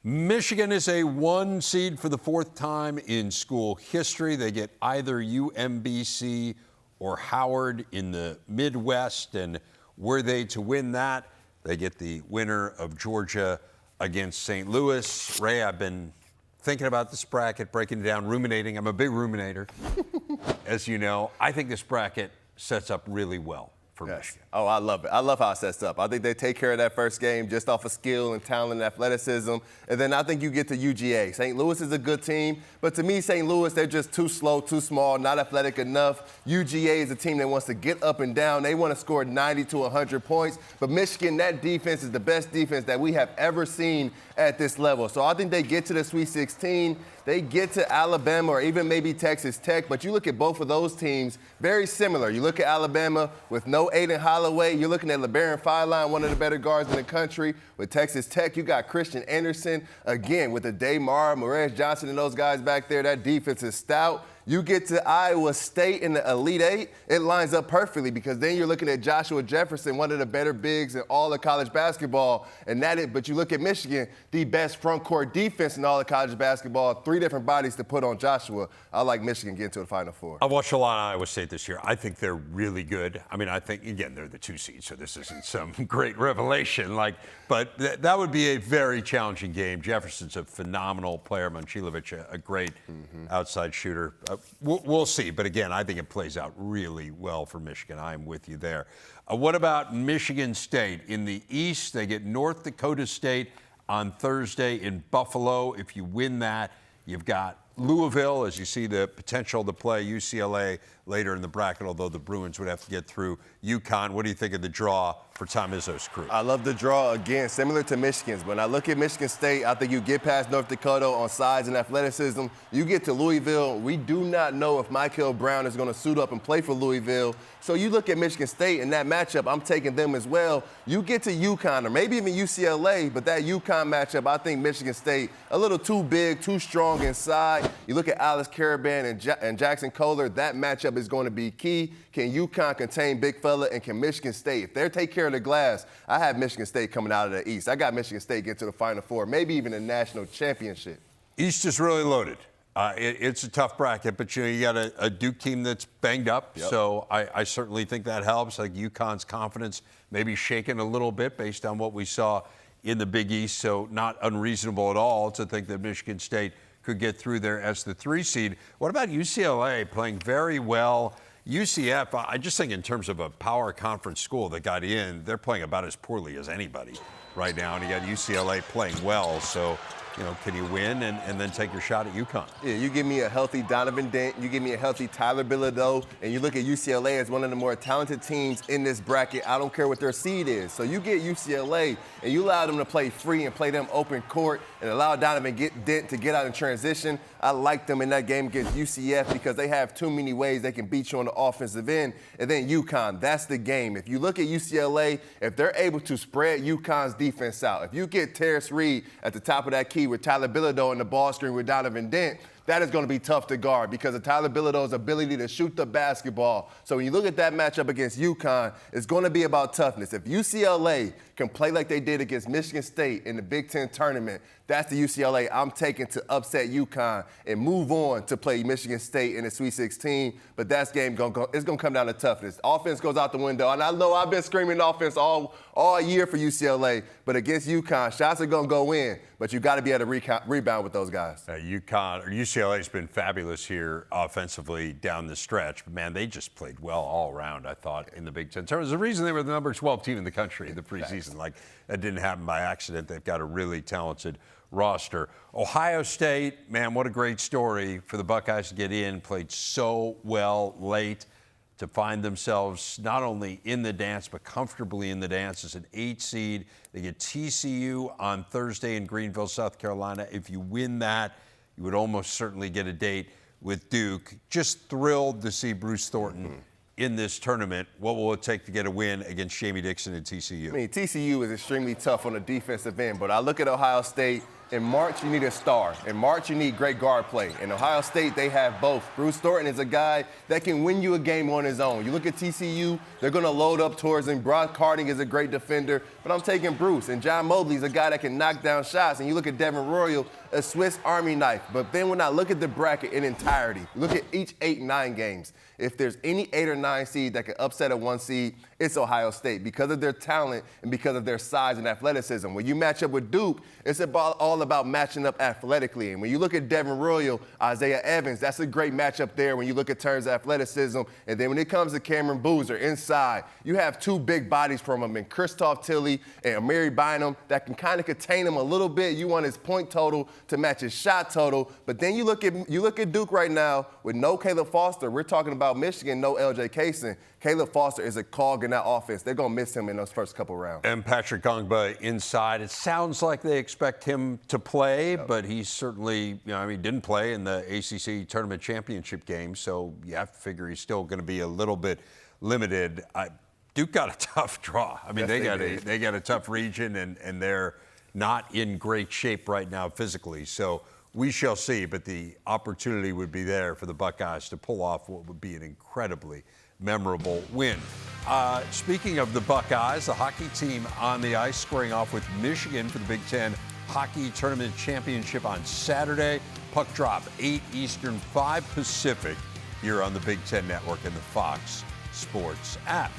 Michigan is a 1 seed for the 4th time in school history. They get either UMBC or Howard in the Midwest, and were they to win that, they get the winner of Georgia against St. Louis. Ray, I've been thinking about this bracket, breaking it down, ruminating. I'm a big ruminator, as you know. I think this bracket sets up really well for Michigan. Oh, I love it. I love how it sets up. I think they take care of that first game just off of skill and talent and athleticism. And then I think you get to UGA. St. Louis is a good team, but to me, St. Louis, they're just too slow, too small, not athletic enough. UGA is a team that wants to get up and down. They want to score 90 to 100 points. But Michigan, that defense is the best defense that we have ever seen at this level. So I think they get to the Sweet 16. They get to Alabama or even maybe Texas Tech. But you look at both of those teams, very similar. You look at Alabama with no Aiden Holloway. You're looking at LeBaron Feiline, one of the better guards in the country. With Texas Tech, you got Christian Anderson. Again, with the Damar, Morez Johnson, and those guys back there, that defense is stout. You get to Iowa State in the Elite Eight, it lines up perfectly because then you're looking at Joshua Jefferson, one of the better bigs in all of college basketball. But you look at Michigan, the best front court defense in all of college basketball, 3 different bodies to put on Joshua. I like Michigan getting to the Final Four. I've watched a lot of Iowa State this year. I think they're really good. I mean, I think, again, they're the 2 seed, so this isn't some great revelation. But that would be a very challenging game. Jefferson's a phenomenal player. Momcilovic, a great outside shooter. We'll see. But, again, I think it plays out really well for Michigan. I'm with you there. What about Michigan State? In the East, they get North Dakota State on Thursday in Buffalo. If you win that, you've got Louisville, as you see the potential to play UCLA later in the bracket, although the Bruins would have to get through UConn. What do you think of the draw for Tom Izzo's crew? I love the draw, again, similar to Michigan's. When I look at Michigan State, I think you get past North Dakota on size and athleticism. You get to Louisville. We do not know if Michael Brown is going to suit up and play for Louisville. So you look at Michigan State in that matchup, I'm taking them as well. You get to UConn or maybe even UCLA, but that UConn matchup, I think Michigan State a little too big, too strong inside. You look at Alex Caravan and Jackson Kohler, that matchup is going to be key. Can UConn contain big fella, and can Michigan State? If they take care of the glass, I have Michigan State coming out of the East. I got Michigan State get to the Final Four, maybe even a national championship. East is really loaded. It's a tough bracket, but you got a Duke team that's banged up, so I certainly think that helps. Like UConn's confidence maybe shaken a little bit based on what we saw in the Big East, so not unreasonable at all to think that Michigan State could get through there as the 3 seed. What about UCLA playing very well? UCF, I just think in terms of a power conference school that got in, they're playing about as poorly as anybody right now, and you got UCLA playing well, so can you win and then take your shot at UConn? Yeah, you give me a healthy Donovan Dent, you give me a healthy Tyler Bilodeau, and you look at UCLA as one of the more talented teams in this bracket. I don't care what their seed is. So you get UCLA and you allow them to play free and play them open court and allow Donovan Dent to get out in transition. I like them in that game against UCF because they have too many ways they can beat you on the offensive end. And then UConn, that's the game. If you look at UCLA, if they're able to spread UConn's defense out, if you get Terrace Reed at the top of that key with Tyler Bilodeau in the ball screen with Donovan Dent, that is going to be tough to guard because of Tyler Bilodeau's ability to shoot the basketball. So when you look at that matchup against UConn, it's going to be about toughness. If UCLA can play like they did against Michigan State in the Big Ten tournament, that's the UCLA I'm taking to upset UConn and move on to play Michigan State in the Sweet 16. But that game it's going to come down to toughness. Offense goes out the window, and I know I've been screaming offense all year for UCLA, but against UConn, shots are going to go in, but you got to be able to rebound with those guys. UCLA's been fabulous here offensively down the stretch, but man, they just played well all around, I thought, in the Big Ten. There's a reason they were the number 12 team in the country in the preseason. Like, that didn't happen by accident. They've got a really talented roster. Ohio State, man, what a great story for the Buckeyes to get in. Played so well late to find themselves not only in the dance, but comfortably in the dance as an 8 seed. They get TCU on Thursday in Greenville, South Carolina. If you win that, you would almost certainly get a date with Duke. Just thrilled to see Bruce Thornton in this tournament. What will it take to get a win against Jamie Dixon and TCU? I mean, TCU is extremely tough on the defensive end, but I look at Ohio State, In March, you need a star. In March, you need great guard play. In Ohio State, they have both. Bruce Thornton is a guy that can win you a game on his own. You look at TCU, they're going to load up towards him. Brock Harding is a great defender, but I'm taking Bruce. And John Mobley is a guy that can knock down shots. And you look at Devin Royal, a Swiss Army knife. But then when I look at the bracket in entirety, look at each 8 and 9 games. If there's any 8 or 9 seed that can upset a 1 seed, it's Ohio State because of their talent and because of their size and athleticism. When you match up with Duke, it's all about matching up athletically. And when you look at Devin Royal, Isaiah Evans, that's a great matchup there when you look at terms of athleticism. And then when it comes to Cameron Boozer inside, you have 2 big bodies from him in Christoph Tilley and Amiri Bynum that can kind of contain him a little bit. You want his point total to match his shot total. But then you look at Duke right now with no Caleb Foster. We're talking about Michigan, no LJ Kaysen. Caleb Foster is a cog in that offense. They're going to miss him in those first couple rounds. And Patrick Gongba inside. It sounds like they expect him to play, but he's certainly, didn't play in the ACC tournament championship game. So you have to figure he's still going to be a little bit limited. Duke got a tough draw. Yes, they got a tough region, and they're not in great shape right now physically. So we shall see, but the opportunity would be there for the Buckeyes to pull off what would be an incredibly memorable win. Speaking of the Buckeyes, the hockey team on the ice squaring off with Michigan for the Big Ten Hockey Tournament Championship on Saturday. Puck drop, 8 Eastern, 5 Pacific, here on the Big Ten Network and the Fox Sports app.